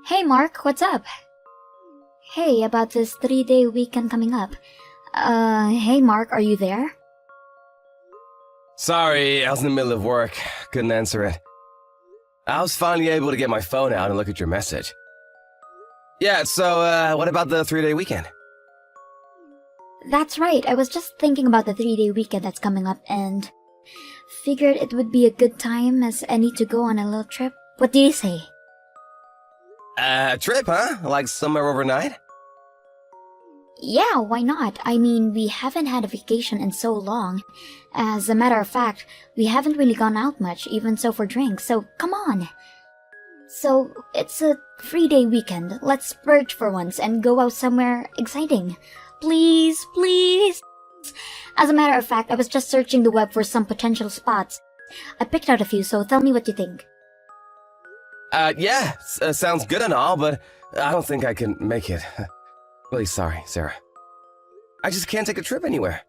Hey Mark, what's up? Hey, about this 3-day weekend coming up. Hey Mark, are you there? Sorry, I was in the middle of work. Couldn't answer it. I was finally able to get my phone out and look at your message. Yeah, so, what about the 3-day weekend? That's right, I was just thinking about the 3-day weekend that's coming up and figured it would be a good time as I need to go on a little trip. What do you say? A trip, huh? Like somewhere overnight? Yeah, why not? I mean, we haven't had a vacation in so long. As a matter of fact, we haven't really gone out much, even so for drinks, so come on. So, it's a 3-day weekend. Let's splurge for once and go out somewhere exciting. Please, please. As a matter of fact, I was just searching the web for some potential spots. I picked out a few, so tell me what you think. Yeah, sounds good and all, but I don't think I can make it. Really sorry, Sarah. I just can't take a trip anywhere.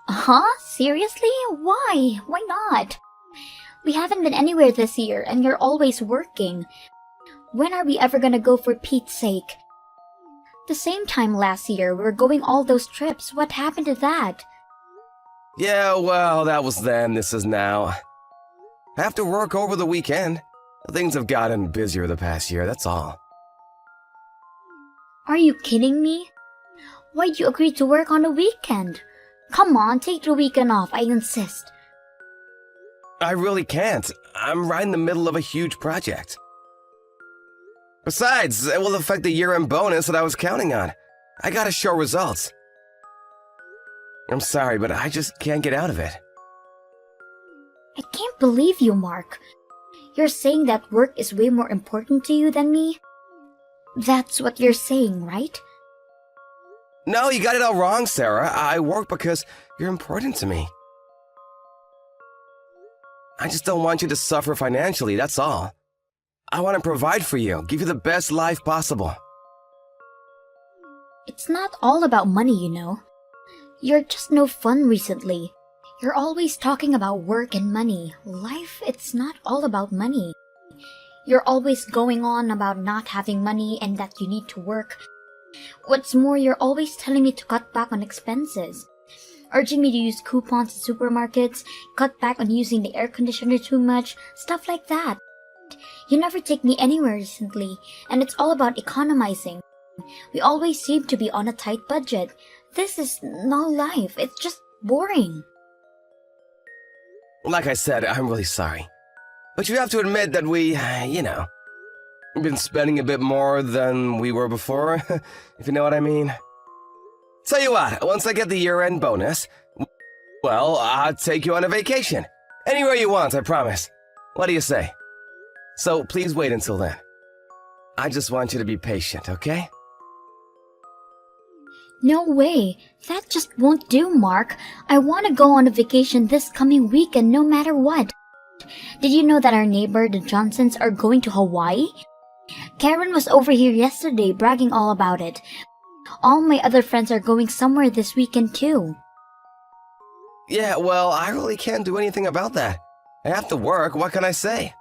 Huh? Seriously? Why? Why not? We haven't been anywhere this year, and you're always working. When are we ever gonna go for Pete's sake? The same time last year, we were going all those trips. What happened to that? Yeah, well, that was then, this is now. I have to work over the weekend. Things have gotten busier the past year, that's all. Are you kidding me? Why'd you agree to work on the weekend? Come on, take the weekend off, I insist. I really can't. I'm right in the middle of a huge project. Besides, it will affect the year-end bonus that I was counting on. I gotta show results. I'm sorry, but I just can't get out of it. I can't believe you, Mark. You're saying that work is way more important to you than me? That's what you're saying, right? No, you got it all wrong, Sarah. I work because you're important to me. I just don't want you to suffer financially, that's all. I want to provide for you, give you the best life possible. It's not all about money, you know. You're just no fun recently. You're always talking about work and money. Life, it's not all about money. You're always going on about not having money and that you need to work. What's more, you're always telling me to cut back on expenses. Urging me to use coupons at supermarkets, cut back on using the air conditioner too much, stuff like that. You never take me anywhere recently, and it's all about economizing. We always seem to be on a tight budget. This is no life, it's just boring. Like I said, I'm really sorry. But you have to admit that we've been spending a bit more than we were before, if you know what I mean. Tell you what, once I get the year-end bonus, well, I'll take you on a vacation. Anywhere you want, I promise. What do you say? So please wait until then. I just want you to be patient, okay? No way. That just won't do, Mark. I want to go on a vacation this coming weekend no matter what. Did you know that our neighbor, the Johnsons, are going to Hawaii? Karen was over here yesterday bragging all about it. All my other friends are going somewhere this weekend too. Yeah, well, I really can't do anything about that. I have to work, what can I say?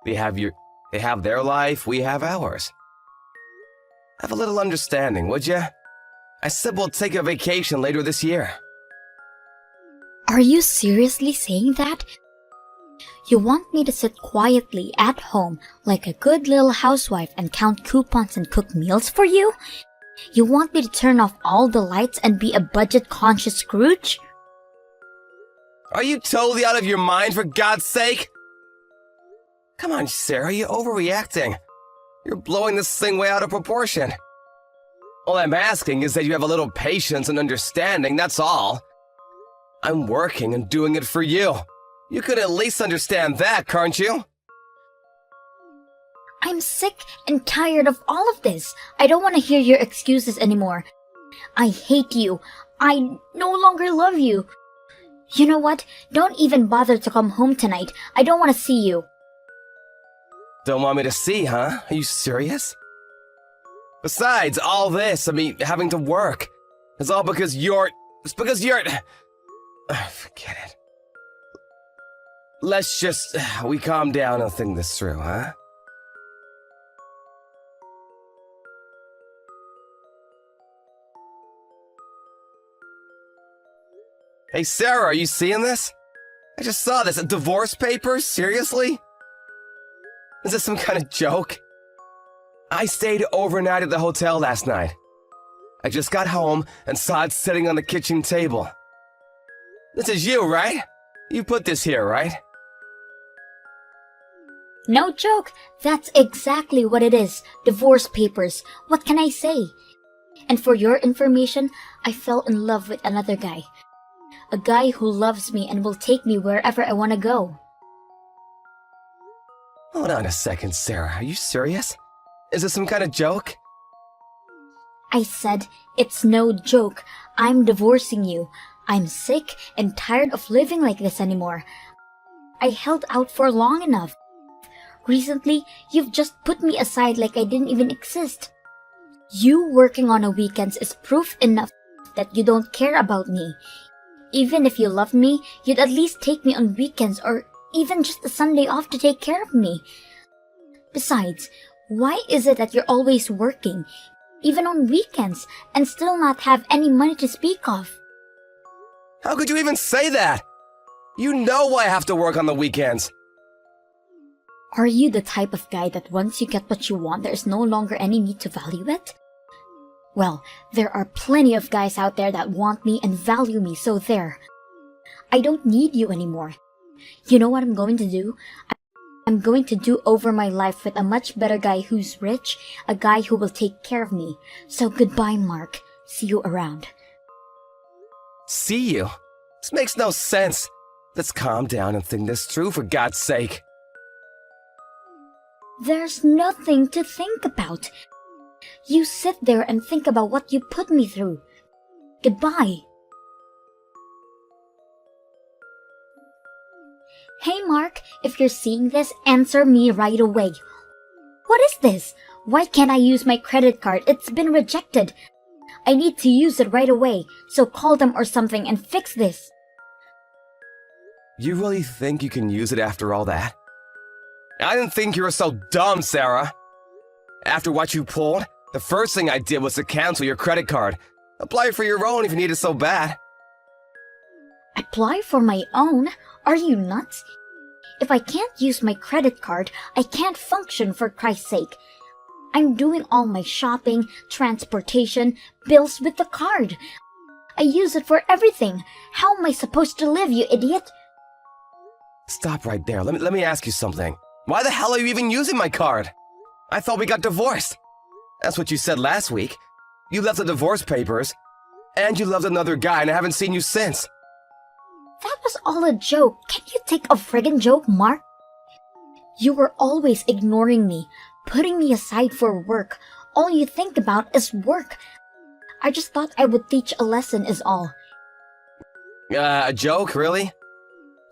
They have their life, we have ours. Have a little understanding, would ya? I said we'll take a vacation later this year. Are you seriously saying that? You want me to sit quietly at home like a good little housewife and count coupons and cook meals for you? You want me to turn off all the lights and be a budget-conscious Scrooge? Are you totally out of your mind, for God's sake? Come on, Sarah, you're overreacting. You're blowing this thing way out of proportion. All I'm asking is that you have a little patience and understanding, that's all. I'm working and doing it for you. You could at least understand that, can't you? I'm sick and tired of all of this. I don't want to hear your excuses anymore. I hate you. I no longer love you. You know what? Don't even bother to come home tonight. I don't want to see you. Don't want me to see, huh? Are you serious? Besides, all this, having to work, it's all because it's because you're... Forget it. Let's just... we calm down and think this through, huh? Hey, Sarah, are you seeing this? I just saw this. Divorce papers? Seriously? Is this some kind of joke? I stayed overnight at the hotel last night. I just got home and saw it sitting on the kitchen table. This is you, right? You put this here, right? No joke, that's exactly what it is. Divorce papers. What can I say? And for your information, I fell in love with another guy. A guy who loves me and will take me wherever I want to go. Hold on a second, Sarah. Are you serious? Is this some kind of joke? I said, it's no joke. I'm divorcing you. I'm sick and tired of living like this anymore. I held out for long enough. Recently, you've just put me aside like I didn't even exist. You working on a weekends is proof enough that you don't care about me. Even if you loved me, you'd at least take me on weekends or even just a Sunday off to take care of me. Besides, why is it that you're always working, even on weekends, and still not have any money to speak of? How could you even say that? You know I have to work on the weekends. Are you the type of guy that once you get what you want, there's no longer any need to value it? Well, there are plenty of guys out there that want me and value me, so there. I don't need you anymore. You know what I'm going to do? I'm going to do over my life with a much better guy who's rich, a guy who will take care of me. So goodbye, Mark. See you around. See you? This makes no sense. Let's calm down and think this through, for God's sake. There's nothing to think about. You sit there and think about what you put me through. Goodbye. Hey Mark, if you're seeing this, answer me right away. What is this? Why can't I use my credit card? It's been rejected. I need to use it right away, so call them or something and fix this. You really think you can use it after all that? I didn't think you were so dumb, Sarah. After what you pulled, the first thing I did was to cancel your credit card. Apply for your own if you need it so bad. Apply for my own? Are you nuts? If I can't use my credit card, I can't function, for Christ's sake. I'm doing all my shopping, transportation, bills with the card. I use it for everything. How am I supposed to live, you idiot? Stop right there. Let me ask you something. Why the hell are you even using my card? I thought we got divorced. That's what you said last week. You left the divorce papers, and you loved another guy, and I haven't seen you since. That was all a joke. Can you take a friggin' joke, Mark? You were always ignoring me, putting me aside for work. All you think about is work. I just thought I would teach a lesson is all. A joke, really?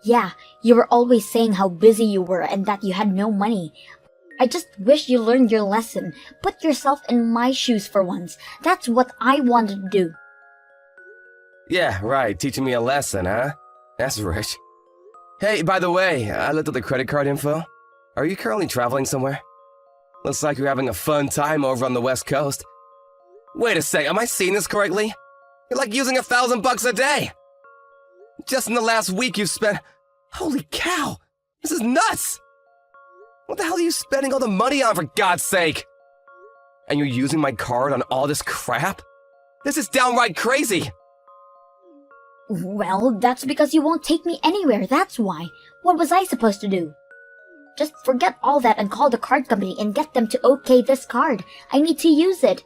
Yeah, you were always saying how busy you were and that you had no money. I just wish you learned your lesson. Put yourself in my shoes for once. That's what I wanted to do. Yeah, right. Teaching me a lesson, huh? That's rich. Hey, by the way, I looked at the credit card info. Are you currently traveling somewhere? Looks like you're having a fun time over on the West Coast. Wait a sec, am I seeing this correctly? You're like using $1,000 a day! Just in the last week you've spent... Holy cow! This is nuts! What the hell are you spending all the money on, for God's sake? And you're using my card on all this crap? This is downright crazy! Well, that's because you won't take me anywhere, that's why. What was I supposed to do? Just forget all that and call the card company and get them to okay this card. I need to use it.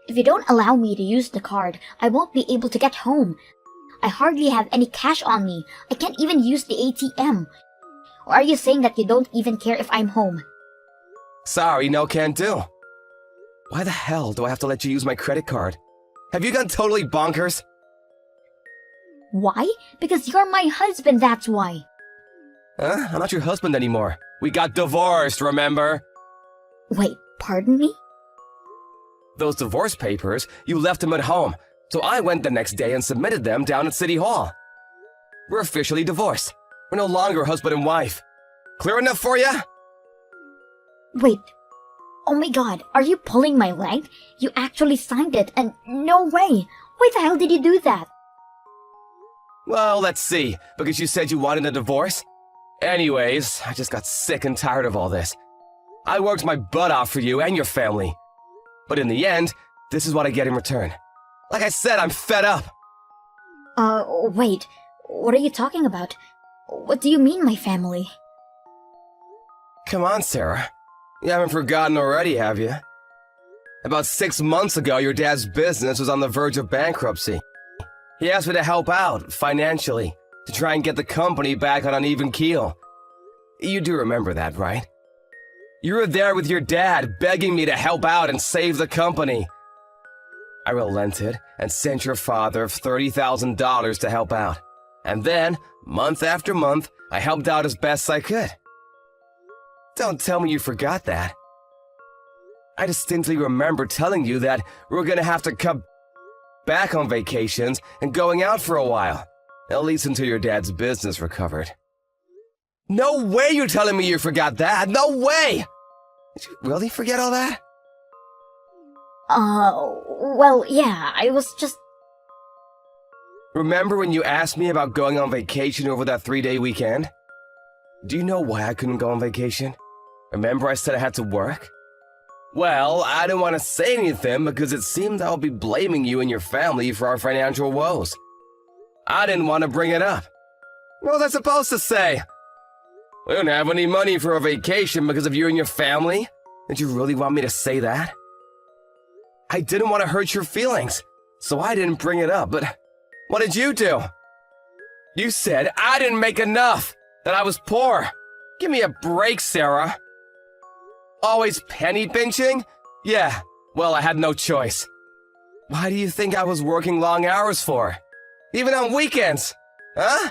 If you don't allow me to use the card, I won't be able to get home. I hardly have any cash on me. I can't even use the ATM. Or are you saying that you don't even care if I'm home? Sorry, no can do. Why the hell do I have to let you use my credit card? Have you gone totally bonkers? Why? Because you're my husband, that's why. Huh? I'm not your husband anymore. We got divorced, remember? Wait, pardon me? Those divorce papers, you left them at home, so I went the next day and submitted them down at City Hall. We're officially divorced. We're no longer husband and wife. Clear enough for you? Wait. Oh my god, are you pulling my leg? You actually signed it, and no way! Why the hell did you do that? Well, let's see, because you said you wanted a divorce? Anyways, I just got sick and tired of all this. I worked my butt off for you and your family. But in the end, this is what I get in return. Like I said, I'm fed up. Wait. What are you talking about? What do you mean, my family? Come on, Sarah. You haven't forgotten already, have you? About 6 months ago, your dad's business was on the verge of bankruptcy. He asked me to help out, financially, to try and get the company back on an even keel. You do remember that, right? You were there with your dad, begging me to help out and save the company. I relented and sent your father $30,000 to help out. And then, month after month, I helped out as best I could. Don't tell me you forgot that. I distinctly remember telling you that we were gonna have to cut back on vacations and going out for a while. At least until your dad's business recovered. No way you're telling me you forgot that! No way! Did you really forget all that? Well, yeah, I was just... Remember when you asked me about going on vacation over that 3-day weekend? Do you know why I couldn't go on vacation? Remember I said I had to work? Well, I didn't want to say anything because it seemed I would be blaming you and your family for our financial woes. I didn't want to bring it up. What was I supposed to say? We don't have any money for a vacation because of you and your family? Did you really want me to say that? I didn't want to hurt your feelings, so I didn't bring it up, but what did you do? You said I didn't make enough, that I was poor. Give me a break, Sarah. Always penny pinching? Yeah, well, I had no choice. Why do you think I was working long hours for? Even on weekends? Huh?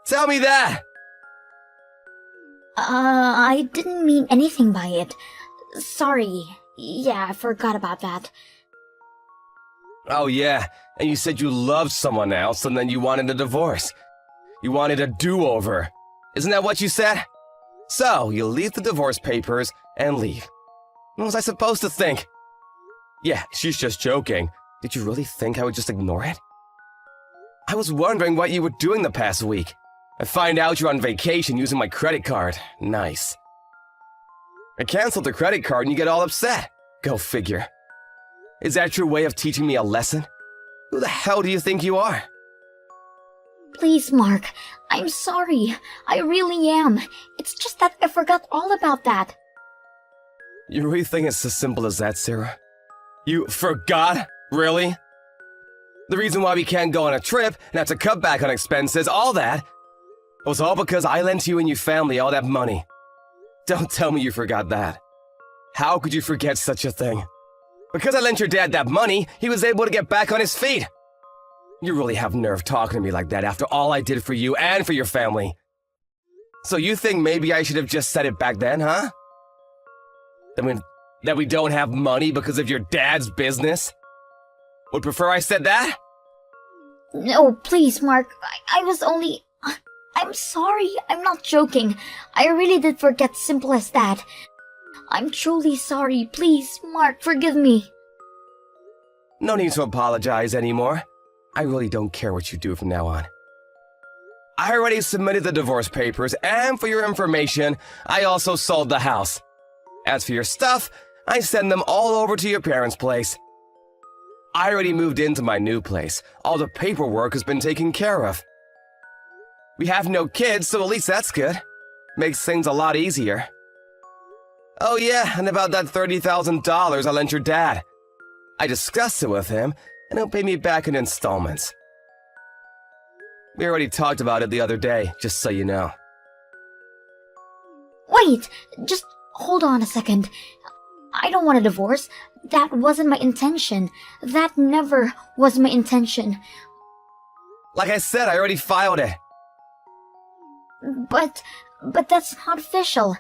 Tell me that! I didn't mean anything by it. Sorry. Yeah, I forgot about that. Oh yeah, and you said you loved someone else and then you wanted a divorce. You wanted a do-over. Isn't that what you said? So, you leave the divorce papers and leave. What was I supposed to think? Yeah, she's just joking. Did you really think I would just ignore it? I was wondering what you were doing the past week. I find out you're on vacation using my credit card. Nice. I canceled the credit card and you get all upset. Go figure. Is that your way of teaching me a lesson? Who the hell do you think you are? Please, Mark. I'm sorry. I really am. It's just that I forgot all about that. You really think it's as simple as that, Sarah? You forgot? Really? The reason why we can't go on a trip and have to cut back on expenses, all that, was all because I lent you and your family all that money. Don't tell me you forgot that. How could you forget such a thing? Because I lent your dad that money, he was able to get back on his feet. You really have nerve talking to me like that after all I did for you and for your family. So you think maybe I should have just said it back then, huh? That we don't have money because of your dad's business? Would prefer I said that? No, please, Mark. I was only... I'm sorry. I'm not joking. I really did forget, simple as that. I'm truly sorry. Please, Mark, forgive me. No need to apologize anymore. I really don't care what you do from now on. I already submitted the divorce papers, and for your information, I also sold the house. As for your stuff, I send them all over to your parents' place. I already moved into my new place. All the paperwork has been taken care of. We have no kids, so at least that's good. Makes things a lot easier. Oh yeah, and about that $30,000 I lent your dad. I discussed it with him, and he'll pay me back in installments. We already talked about it the other day, just so you know. Wait, just hold on a second. I don't want a divorce. That wasn't my intention. That never was my intention. Like I said, I already filed it. But that's not official.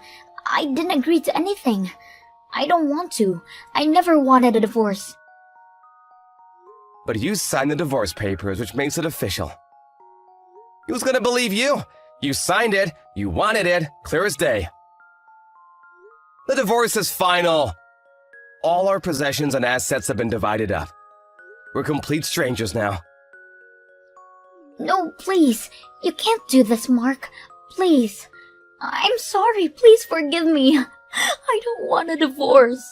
I didn't agree to anything. I don't want to. I never wanted a divorce. But you signed the divorce papers, which makes it official. Who's gonna believe you? You signed it, you wanted it, clear as day. The divorce is final. All our possessions and assets have been divided up. We're complete strangers now. No, please. You can't do this, Mark. Please. I'm sorry. Please forgive me. I don't want a divorce.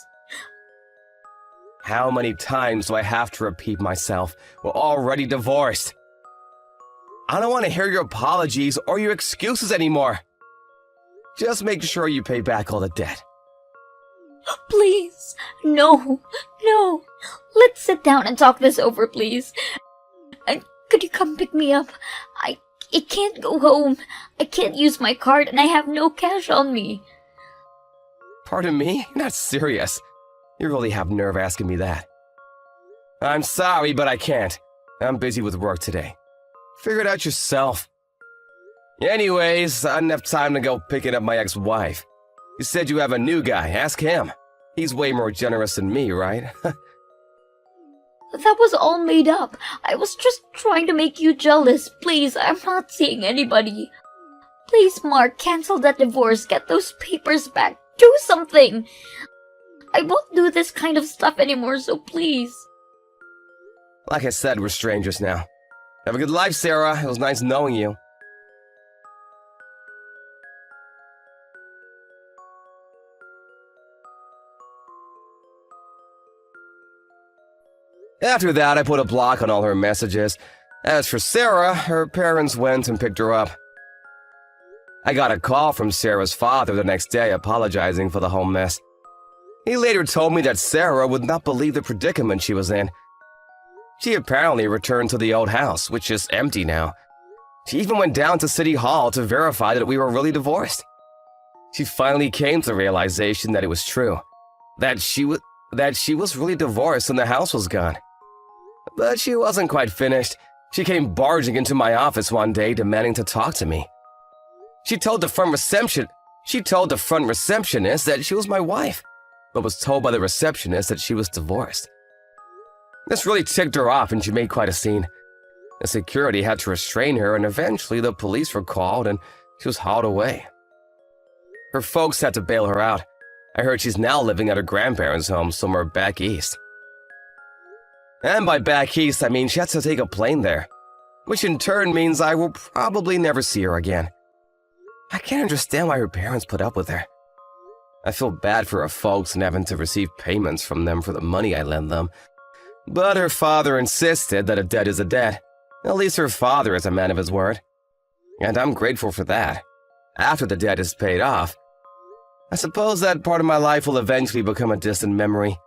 How many times do I have to repeat myself? We're already divorced. I don't want to hear your apologies or your excuses anymore. Just make sure you pay back all the debt. Please. No. No. Let's sit down and talk this over, please. And could you come pick me up? I can't go home. I can't use my card and I have no cash on me. Pardon me? You're not serious. You really have nerve asking me that. I'm sorry, but I can't. I'm busy with work today. Figure it out yourself. Anyways, I didn't have time to go picking up my ex-wife. You said you have a new guy. Ask him. He's way more generous than me, right? That was all made up. I was just trying to make you jealous. Please, I'm not seeing anybody. Please, Mark, cancel that divorce. Get those papers back. Do something. I won't do this kind of stuff anymore, so please. Like I said, we're strangers now. Have a good life, Sarah. It was nice knowing you. After that, I put a block on all her messages. As for Sarah, her parents went and picked her up. I got a call from Sarah's father the next day apologizing for the whole mess. He later told me that Sarah would not believe the predicament she was in. She apparently returned to the old house, which is empty now. She even went down to City Hall to verify that we were really divorced. She finally came to the realization that it was true, that she was really divorced and the house was gone. But she wasn't quite finished. She came barging into my office one day demanding to talk to me. She told the front receptionist that she was my wife, but was told by the receptionist that she was divorced. This really ticked her off and she made quite a scene. The security had to restrain her and eventually the police were called and she was hauled away. Her folks had to bail her out. I heard she's now living at her grandparents' home somewhere back east. And by back east, I mean she has to take a plane there, which in turn means I will probably never see her again. I can't understand why her parents put up with her. I feel bad for her folks and having to receive payments from them for the money I lend them. But her father insisted that a debt is a debt. At least her father is a man of his word. And I'm grateful for that. After the debt is paid off, I suppose that part of my life will eventually become a distant memory.